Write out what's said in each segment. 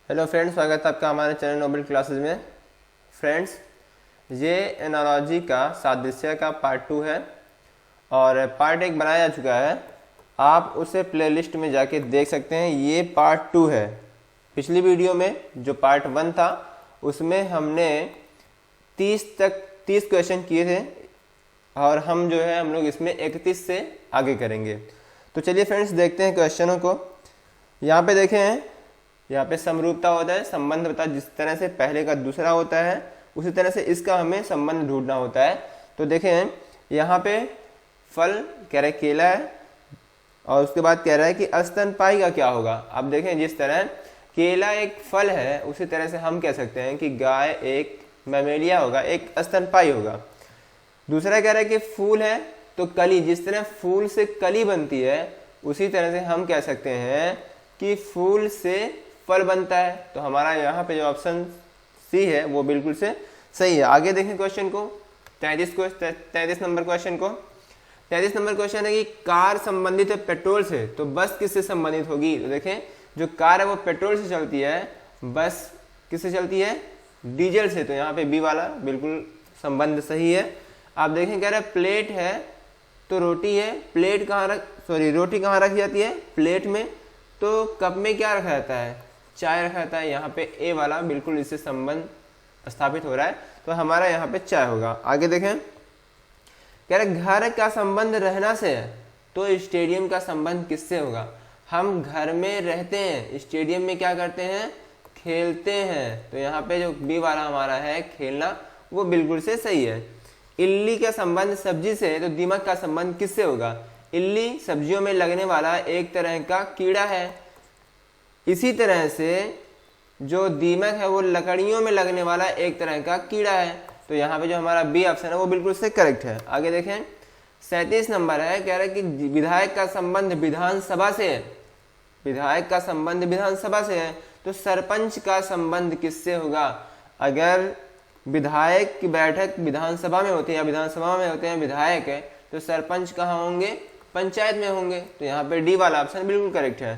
Hello friends, स्वागत है आपका हमारे चैनल नोबल क्लासेस में। फ्रेंड्स, ये एनालॉजी का सादृश्य का पार्ट 2 है और पार्ट 1 बनाया जा चुका है। आप उसे प्लेलिस्ट में जाके देख सकते हैं। ये पार्ट 2 है। पिछली वीडियो में जो पार्ट 1 था उसमें हमने 30 क्वेश्चन किए थे और हम लोग इसमें 31 से आगे करेंगे। तो चलिए फ्रेंड्स, देखते हैं क्वेश्चनों को। यहाँ पे देखें, यहाँ पे समरूपता होता है, संबंध होता है। जिस तरह से पहले का दूसरा होता है उसी तरह से इसका हमें संबंध ढूंढना होता है। तो देखें, यहाँ पे फल कह रहे केला है और उसके बाद कह रहा है कि स्तनपायी का क्या होगा। अब देखें, जिस तरह केला एक फल है उसी तरह से हम कह सकते हैं कि गाय एक मैमेलिया होगा, एक स्तनपायी होगा। दूसरा कह रहा है कि फूल है तो कली, जिस तरह फूल से कली बनती है उसी तरह से हम कह सकते हैं कि फूल से फल बनता है। तो हमारा यहाँ पे जो ऑप्शन सी है वो बिल्कुल से सही है। आगे देखें क्वेश्चन को, 33 नंबर क्वेश्चन को। 33 नंबर क्वेश्चन है कि कार संबंधित है पेट्रोल से तो बस किससे संबंधित होगी। तो देखें, जो कार है वो पेट्रोल से चलती है, बस किससे चलती है, डीजल से। तो यहाँ पे बी वाला बिल्कुल संबंध सही है। आप देखें, कह रहे हैं प्लेट है तो रोटी है, रोटी कहाँ रखी जाती है, प्लेट में। तो कप में क्या रखा जाता है, चाय रखा जाता है। यहाँ पे ए वाला बिल्कुल इससे संबंध स्थापित हो रहा है, तो हमारा यहाँ पे चाय होगा। आगे देखें, कह रहे घर का संबंध रहना से है तो स्टेडियम का संबंध किससे होगा। हम घर में रहते हैं, स्टेडियम में क्या करते हैं, खेलते हैं। तो यहाँ पे जो बी वाला हमारा है खेलना, वो बिल्कुल से सही है। इल्ली का संबंध सब्जी से है तो दीमक का संबंध किससे होगा। इल्ली सब्जियों में लगने वाला एक तरह का कीड़ा है, इसी तरह से जो दीमक है वो लकड़ियों में लगने वाला एक तरह का कीड़ा है। तो यहाँ पे जो हमारा बी ऑप्शन है वो बिल्कुल से करेक्ट है। आगे देखें, 37 नंबर है, कह रहा है कि विधायक का संबंध विधानसभा से है। विधायक का संबंध विधानसभा से है तो सरपंच का संबंध किससे होगा। अगर विधायक की बैठक विधानसभा में होती है या विधानसभा में होते हैं विधायक है, तो सरपंच कहाँ होंगे, पंचायत में होंगे। तो यहाँ पे डी वाला ऑप्शन बिल्कुल करेक्ट है।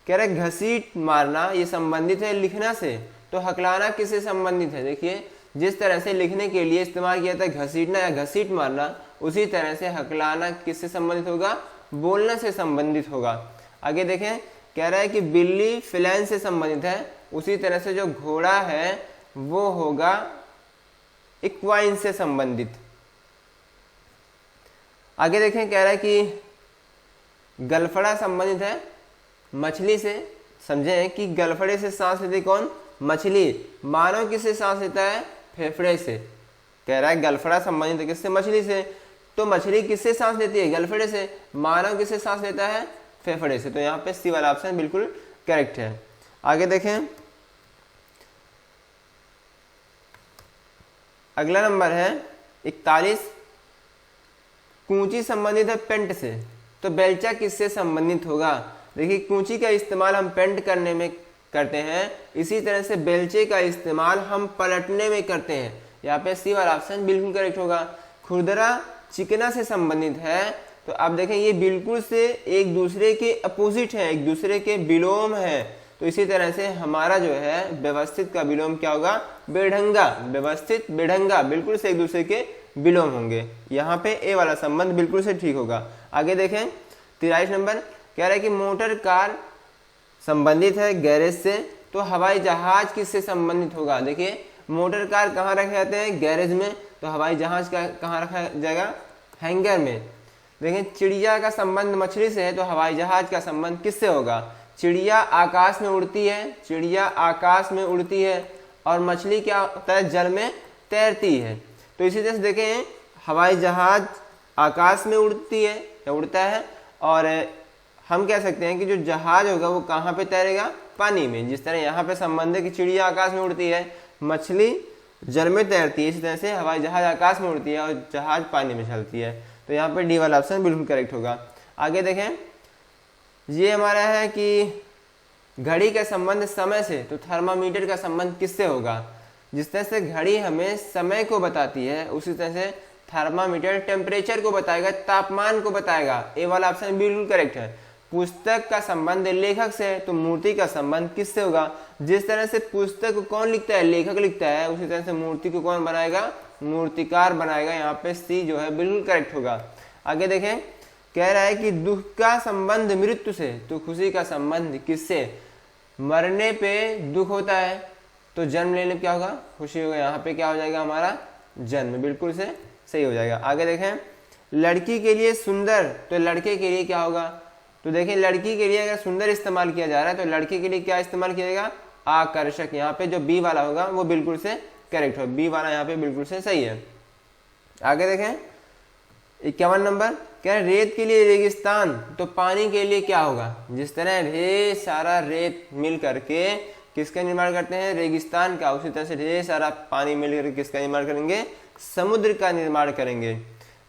कह रहे घसीट मारना ये संबंधित है लिखना से, तो हकलाना किससे संबंधित है। देखिए, जिस तरह से लिखने के लिए इस्तेमाल किया था घसीटना या घसीट मारना, उसी तरह से हकलाना किससे संबंधित होगा, बोलने से संबंधित होगा। आगे देखें, कह रहा है कि बिल्ली फिलैन से संबंधित है, उसी तरह से जो घोड़ा है वो होगा इक्वाइन से संबंधित। आगे देखें, कह रहा है कि गलफड़ा संबंधित है मछली से। समझें कि गलफड़े से सांस लेती कौन, मछली। मानव किससे सांस लेता है, फेफड़े से। कह रहा है गलफड़ा संबंधित है किससे, मछली से। तो मछली किससे सांस लेती है, गलफड़े से। मानव किससे सांस लेता है, फेफड़े से। तो यहाँ पे सी वाला ऑप्शन बिल्कुल करेक्ट है। आगे देखें, अगला नंबर है 41, कूंची संबंधित है पेंट से तो बेलचा किससे संबंधित होगा। देखिए, कूंची का इस्तेमाल हम पेंट करने में करते हैं, इसी तरह से बेलचे का इस्तेमाल हम पलटने में करते हैं। यहाँ पे सी वाला ऑप्शन बिल्कुल करेक्ट होगा। खुरदरा चिकना से संबंधित है, तो आप देखें ये बिल्कुल से एक दूसरे के अपोजिट है, एक दूसरे के विलोम है। तो इसी तरह से हमारा जो है व्यवस्थित का विलोम क्या होगा, बेढंगा। व्यवस्थित बेढंगा बिल्कुल से एक दूसरे के विलोम होंगे। यहाँ पे ए वाला संबंध बिल्कुल से ठीक होगा। आगे देखें, 43 नंबर, कह रहा है कि मोटर कार संबंधित है गैरेज से तो हवाई जहाज किससे संबंधित होगा। देखिए, मोटर कार कहाँ रखे जाते हैं, गैरेज में। तो हवाई जहाज का कहाँ रखा जाएगा, हैंगर में। देखें, चिड़िया का संबंध मछली से है तो हवाई जहाज का संबंध किससे होगा। चिड़िया आकाश में उड़ती है, चिड़िया आकाश में उड़ती है और मछली क्या होता है, जल में तैरती है। तो इसी तरह से देखें, हवाई जहाज आकाश में उड़ती है या उड़ता है, और हम कह सकते हैं कि जो जहाज होगा वो कहाँ पे तैरेगा, पानी में। जिस तरह यहाँ पे संबंध है कि चिड़िया आकाश में उड़ती है, मछली जल में तैरती है, इसी तरह से हवाई जहाज आकाश में उड़ती है और जहाज पानी में चलती है। तो यहाँ पे डी वाला ऑप्शन बिल्कुल करेक्ट होगा। आगे देखें, ये हमारा है कि घड़ी का संबंध समय से तो थर्मामीटर का संबंध किससे होगा। जिस तरह से घड़ी हमें समय को बताती है उसी तरह से थर्मामीटर टेम्परेचर को बताएगा, तापमान को बताएगा। ए वाला ऑप्शन बिल्कुल करेक्ट है। पुस्तक का संबंध लेखक से है तो मूर्ति का संबंध किससे होगा? जिस तरह से पुस्तक को कौन लिखता है? लेखक लिखता है। उसी तरह से मूर्ति को कौन बनाएगा? मूर्तिकार बनाएगा। यहाँ पे सी जो है बिल्कुल करेक्ट होगा। आगे देखें, कह रहा है कि दुख का संबंध मृत्यु से तो खुशी का संबंध किससे? मरने पे दुख होता है तो जन्म लेने पे क्या होगा? खुशी होगा। यहाँ पे क्या हो जाएगा हमारा? जन्म। बिल्कुल से सही हो जाएगा। आगे देखें, लड़की के लिए सुंदर तो लड़के के लिए क्या होगा? तो देखिए लड़की के लिए अगर सुंदर इस्तेमाल किया जा रहा है तो लड़के के लिए क्या इस्तेमाल किया जाएगा? आकर्षक। यहाँ पे जो बी वाला होगा वो बिल्कुल से करेक्ट हो। बी वाला यहाँ पे बिल्कुल से सही है। आगे देखें 51 नंबर, क्या रेत के लिए रेगिस्तान तो पानी के लिए क्या होगा? जिस तरह ढेर सारा रेत मिल करके किसका निर्माण करते हैं? रेगिस्तान का। उसी तरह से ढेर सारा पानी मिलकर किसका निर्माण करेंगे? समुद्र का निर्माण करेंगे।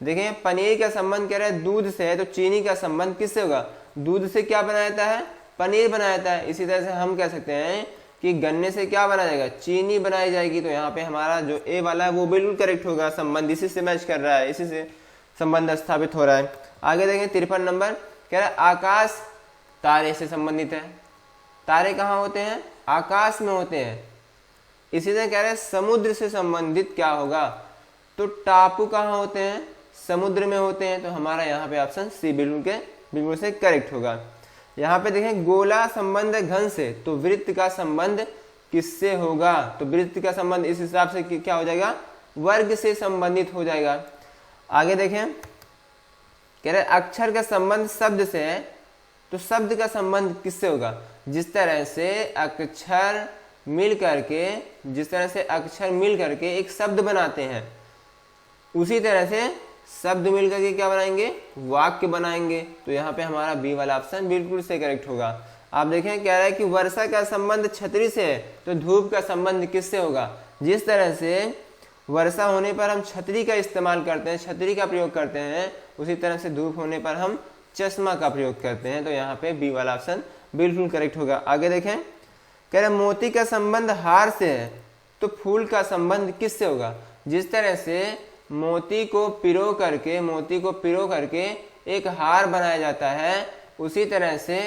देखिए पनीर का संबंध कह रहा है दूध से है तो चीनी का संबंध किससे होगा? दूध से क्या बनाया जाता है? पनीर बनाया जाता है। इसी तरह से हम कह सकते हैं कि गन्ने से क्या बनाया जाएगा? चीनी बनाई जाएगी। तो यहाँ पे हमारा जो ए वाला है वो बिल्कुल करेक्ट होगा। संबंध इसी से मैच कर रहा है, इसी से संबंध स्थापित हो रहा है। आगे देखें 53 नंबर, कह रहा है आकाश तारे से संबंधित है। तारे कहाँ होते हैं? आकाश में होते हैं। इसी तरह कह रहे हैं समुद्र से संबंधित क्या होगा? तो टापू कहाँ होते हैं? समुद्र में होते हैं। तो हमारा यहाँ पे ऑप्शन सी बिल्कुल से करेक्ट होगा। यहाँ पे देखें गोला संबंध है घन से तो वृत्त का संबंध किससे होगा? तो वृत्त का संबंध इस हिसाब से क्या हो जाएगा? वर्ग से संबंधित हो जाएगा। आगे देखें, कह रहे अक्षर का संबंध शब्द से है तो शब्द का संबंध किससे होगा? जिस तरह से अक्षर मिल करके एक शब्द बनाते हैं उसी तरह से शब्द मिल करके क्या बनाएंगे? वाक्य बनाएंगे। तो यहाँ पे हमारा बी वाला ऑप्शन बिल्कुल से करेक्ट होगा। आप देखें कह रहा है कि वर्षा का संबंध छतरी से है तो धूप का संबंध किससे होगा? जिस तरह से वर्षा होने पर हम छतरी का इस्तेमाल करते हैं, छतरी का प्रयोग करते हैं, उसी तरह से धूप होने पर हम चश्मा का प्रयोग करते हैं। तो यहाँ पे बी वाला ऑप्शन बिल्कुल करेक्ट होगा। आगे देखें, कह रहे मोती का संबंध हार से है तो फूल का संबंध किससे होगा? जिस तरह से मोती को पिरो करके एक हार बनाया जाता है उसी तरह से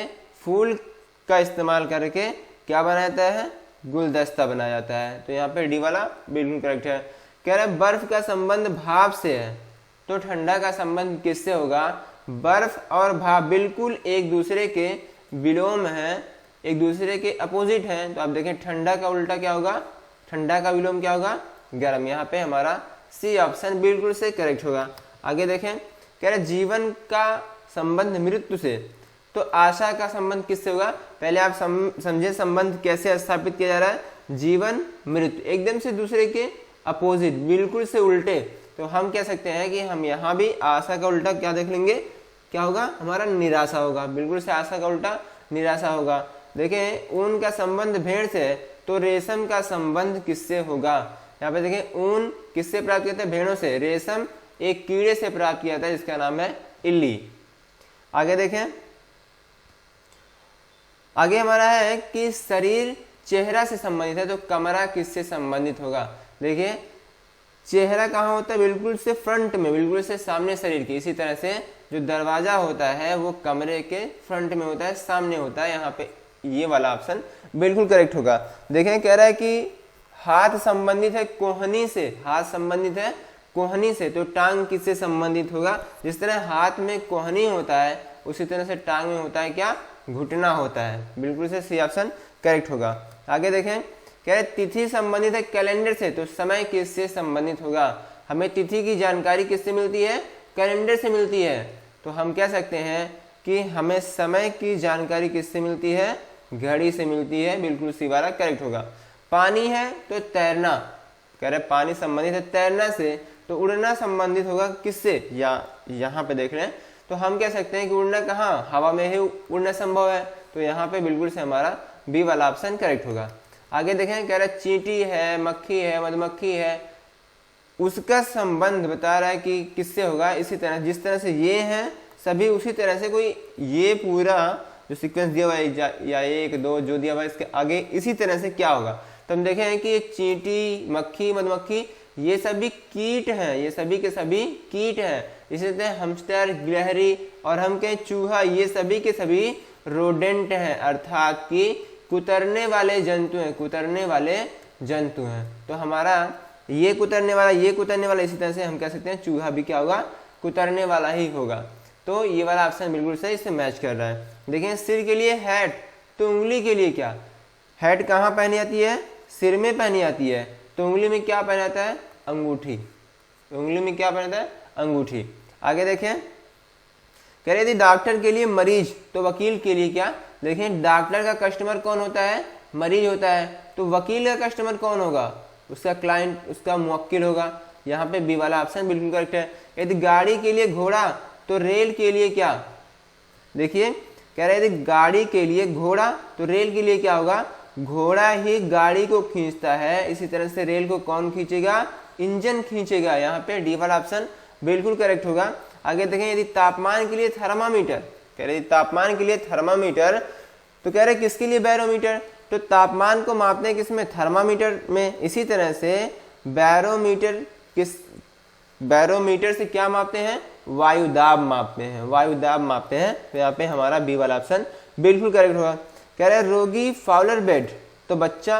फूल का इस्तेमाल करके क्या बनाया जाता है? गुलदस्ता बनाया जाता है। तो यहाँ पे डी वाला बिल्कुल करेक्ट है। कह रहे बर्फ का संबंध भाप से है तो ठंडा का संबंध किससे होगा? बर्फ और भाप बिल्कुल एक दूसरे के विलोम है, एक दूसरे के अपोजिट हैं। तो आप देखें ठंडा का उल्टा क्या होगा? ठंडा का विलोम क्या होगा? गर्म। यहाँ पे हमारा सी ऑप्शन बिल्कुल से करेक्ट होगा। आगे देखें, कह रहे जीवन का संबंध मृत्यु से तो आशा का संबंध किससे होगा? पहले आप समझे संबंध कैसे स्थापित किया जा रहा है। जीवन मृत्यु एकदम से दूसरे के अपोजिट, बिल्कुल से उल्टे। तो हम कह सकते हैं कि हम यहाँ भी आशा का उल्टा क्या देख लेंगे? क्या होगा? हमारा निराशा होगा। बिल्कुल से आशा का उल्टा निराशा होगा। देखें ऊन का संबंध भेड़ से है तो रेशम का संबंध किससे होगा? यहाँ पे देखें ऊन किससे प्राप्त किया था? भेड़ों से। रेशम एक कीड़े से प्राप्त किया था जिसका नाम है इल्ली। आगे देखें, आगे हमारा है कि शरीर चेहरा से संबंधित है तो कमरा किससे संबंधित होगा? देखिए चेहरा कहाँ होता है? बिल्कुल से फ्रंट में, बिल्कुल से सामने शरीर के। इसी तरह से जो दरवाजा होता है वो कमरे के फ्रंट में होता है, सामने होता है। यहाँ पे ये वाला ऑप्शन बिल्कुल करेक्ट होगा। देखें कह रहा है कि हाथ संबंधित है कोहनी से, हाथ संबंधित है कोहनी से तो टांग किससे संबंधित होगा? जिस तरह हाथ में कोहनी होता है उसी तरह से टांग में होता है क्या? घुटना होता है। बिल्कुल से सी ऑप्शन करेक्ट होगा। आगे देखें, कह रहे तिथि संबंधित है कैलेंडर से तो समय किससे संबंधित होगा? हमें तिथि की जानकारी किससे मिलती है? कैलेंडर से मिलती है। तो हम कह सकते हैं कि हमें समय की जानकारी किससे मिलती है? घड़ी से मिलती है। बिल्कुल सी वाला करेक्ट होगा। पानी है तो तैरना, कह रहे पानी संबंधित है तैरना से तो उड़ना संबंधित होगा किससे? या यहाँ पे देख रहे हैं तो हम कह सकते हैं कि उड़ना कहाँ? हवा में ही उड़ना संभव है। तो यहाँ पे बिल्कुल से हमारा बी वाला ऑप्शन करेक्ट होगा। आगे देखें, कह रहे चींटी है, मक्खी है, मधुमक्खी है, उसका संबंध बता रहा है कि किससे होगा? इसी तरह जिस तरह से ये हैं सभी उसी तरह से कोई ये पूरा जो सीक्वेंस दिया हुआ है या 1 2 जो दिया हुआ है इसके आगे इसी तरह से क्या होगा? तो हम देखें कि ये चींटी, मक्खी, मधुमक्खी ये सभी कीट हैं, ये सभी के सभी कीट हैं। इसी तरह हमस्टर, गिलहरी और हम कहें चूहा, ये सभी के सभी रोडेंट हैं, अर्थात कि कुतरने वाले जंतु हैं, कुतरने वाले जंतु हैं। तो हमारा ये कुतरने वाला, ये कुतरने वाला, इसी तरह से हम कह सकते हैं चूहा भी क्या होगा, कुतरने वाला ही होगा। तो ये वाला ऑप्शन बिल्कुल सही, इससे मैच कर रहा है। देखिए सिर के लिए हैट, तो उंगली के लिए क्या, हैट कहाँ पहनी जाती है, सिर में पहनी जाती है, तो उंगली में क्या पहना जाता है, अंगूठी। उंगली में क्या पहना जाता है, अंगूठी। आगे देखें, कह रहे थे डॉक्टर के लिए मरीज, तो वकील के लिए क्या, देखें डॉक्टर का कस्टमर कौन होता है, मरीज होता है, तो वकील का कस्टमर कौन होगा, उसका क्लाइंट, उसका मुवक्किल होगा। यहाँ पे बी वाला ऑप्शन बिल्कुल करेक्ट है। यदि गाड़ी के लिए घोड़ा, तो रेल के लिए क्या, देखिए कह रहे थे गाड़ी के लिए घोड़ा, तो रेल के लिए क्या होगा, घोड़ा ही गाड़ी को खींचता है, इसी तरह से रेल को कौन खींचेगा, इंजन खींचेगा। यहाँ पे डी वाला ऑप्शन बिल्कुल करेक्ट होगा। आगे देखें, यदि तापमान के लिए थर्मामीटर, कह रहे तापमान के लिए थर्मामीटर, तो कह रहे किसके लिए बैरोमीटर, तो तापमान को मापते हैं किसमें, थर्मामीटर में। इसी तरह से बैरोमीटर, किस बैरोमीटर से क्या मापते हैं, वायुदाब मापते हैं, वायुदाब मापते हैं। तो यहाँ पे हमारा बी वाला ऑप्शन बिल्कुल करेक्ट होगा। कह रहे रोगी फाउलर बेड, तो बच्चा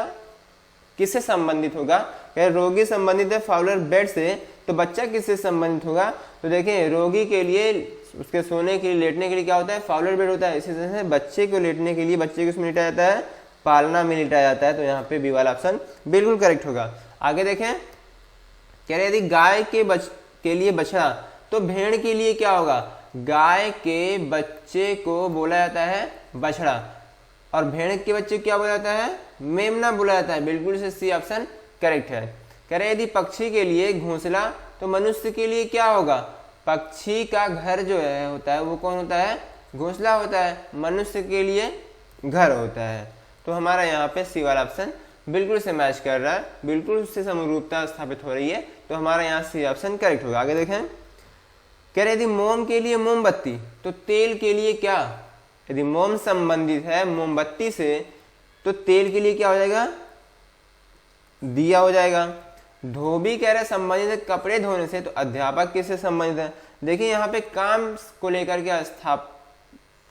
किससे संबंधित होगा, कह रहे रोगी संबंधित है फाउलर बेड से, तो बच्चा किससे संबंधित होगा, तो देखें रोगी के लिए, उसके सोने के लिए, लेटने के लिए क्या होता है, फाउलर बेड होता है। इसी तरह से बच्चे को लेटने के लिए, बच्चे को उसमें लिटाया जाता है, पालना में लिटाया जाता है। तो यहाँ पे बी वाला ऑप्शन बिल्कुल करेक्ट होगा। आगे देखें, कह रहे यदि गाय के लिए बछड़ा, तो भेड़ के लिए क्या होगा, गाय के बच्चे को बोला जाता है बछड़ा, और भेड़ के बच्चे को क्या बोला जाता है, मेमना बोला जाता है। बिल्कुल से सी ऑप्शन करेक्ट है। कह रहे यदि पक्षी के लिए घोंसला, तो मनुष्य के लिए क्या होगा, पक्षी का घर जो है होता है वो कौन होता है, घोंसला होता है, मनुष्य के लिए घर होता है। तो हमारा यहाँ पे सी वाला ऑप्शन बिल्कुल से मैच कर रहा है, बिल्कुल उससे समरूपता स्थापित हो रही है। तो हमारा यहाँ सी ऑप्शन करेक्ट होगा। आगे देखें, कह रहे यदि मोम के लिए मोमबत्ती, तो तेल के लिए क्या, यदि मोम संबंधित है मोमबत्ती से, तो तेल के लिए क्या हो जाएगा, दिया हो जाएगा। धोबी कह रहे संबंधित है कपड़े धोने से, तो अध्यापक किससे संबंधित है, देखिए यहाँ पे काम को लेकर के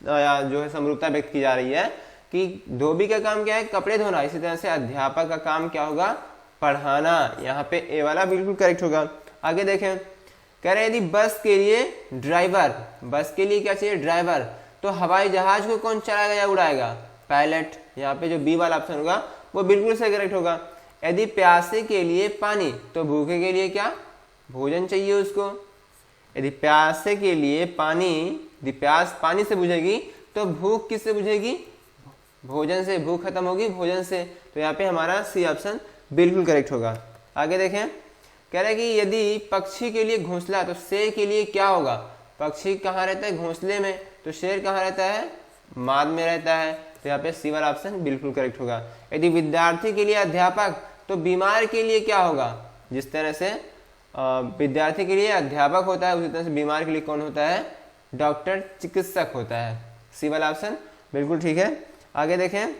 जो है समरूपता व्यक्त की जा रही है कि धोबी का काम क्या है, कपड़े धोना, इसी तरह से अध्यापक का काम क्या होगा, पढ़ाना। यहाँ पे ए वाला बिल्कुल करेक्ट होगा। आगे देखें, कह रहे यदि बस के लिए ड्राइवर, बस के लिए क्या चाहिए, ड्राइवर, तो हवाई जहाज को कौन चलाएगा या उड़ाएगा, पायलट। यहाँ पे जो बी वाला ऑप्शन होगा वो बिल्कुल से करेक्ट होगा। यदि प्यासे के लिए पानी, तो भूखे के लिए क्या, भोजन चाहिए उसको। यदि प्यासे के लिए पानी, यदि प्यास पानी से बुझेगी, तो भूख किससे बुझेगी, भोजन से। भूख खत्म होगी भोजन से। तो यहाँ पे हमारा सी ऑप्शन बिल्कुल करेक्ट होगा। आगे देखें, कह रहे हैं कि यदि पक्षी के लिए घोंसला, तो शेर के लिए क्या होगा, पक्षी कहाँ रहता है, घोंसले में, तो शेर कहाँ रहता है, माद में रहता है। तो यहाँ पे सी वाला ऑप्शन बिल्कुल करेक्ट होगा। यदि विद्यार्थी के लिए अध्यापक, तो बीमार के लिए क्या होगा, जिस तरह से विद्यार्थी के लिए अध्यापक होता है, उसी तरह से बीमार के लिए कौन होता है, डॉक्टर, चिकित्सक होता है। सी वाला ऑप्शन बिल्कुल ठीक है। आगे देखें,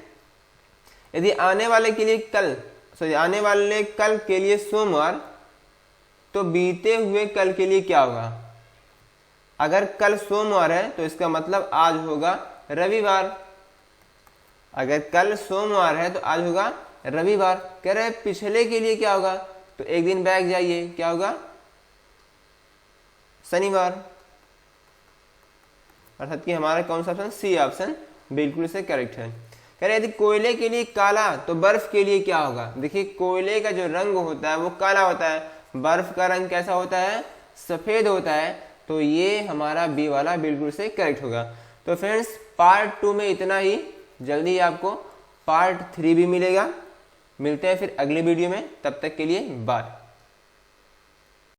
यदि आने वाले के लिए कल, आने वाले कल के लिए सोमवार, तो बीते हुए कल के लिए क्या होगा, अगर कल सोमवार है तो इसका मतलब आज होगा रविवार। अगर कल सोमवार है तो आज होगा रविवार। कह रहे पिछले के लिए क्या होगा, तो एक दिन बैक जाइए, क्या होगा, शनिवार। अर्थात कि हमारा कौन सा ऑप्शन, सी ऑप्शन बिल्कुल से करेक्ट है। कह रहे यदि कोयले के लिए काला, तो बर्फ के लिए क्या होगा, देखिए कोयले का जो रंग होता है वो काला होता है, बर्फ का रंग कैसा होता है, सफेद होता है। तो ये हमारा बी वाला बिल्कुल से करेक्ट होगा। तो फ्रेंड्स पार्ट 2 में इतना ही, जल्दी आपको पार्ट 3 भी मिलेगा। मिलते हैं फिर अगले वीडियो में, तब तक के लिए बाय।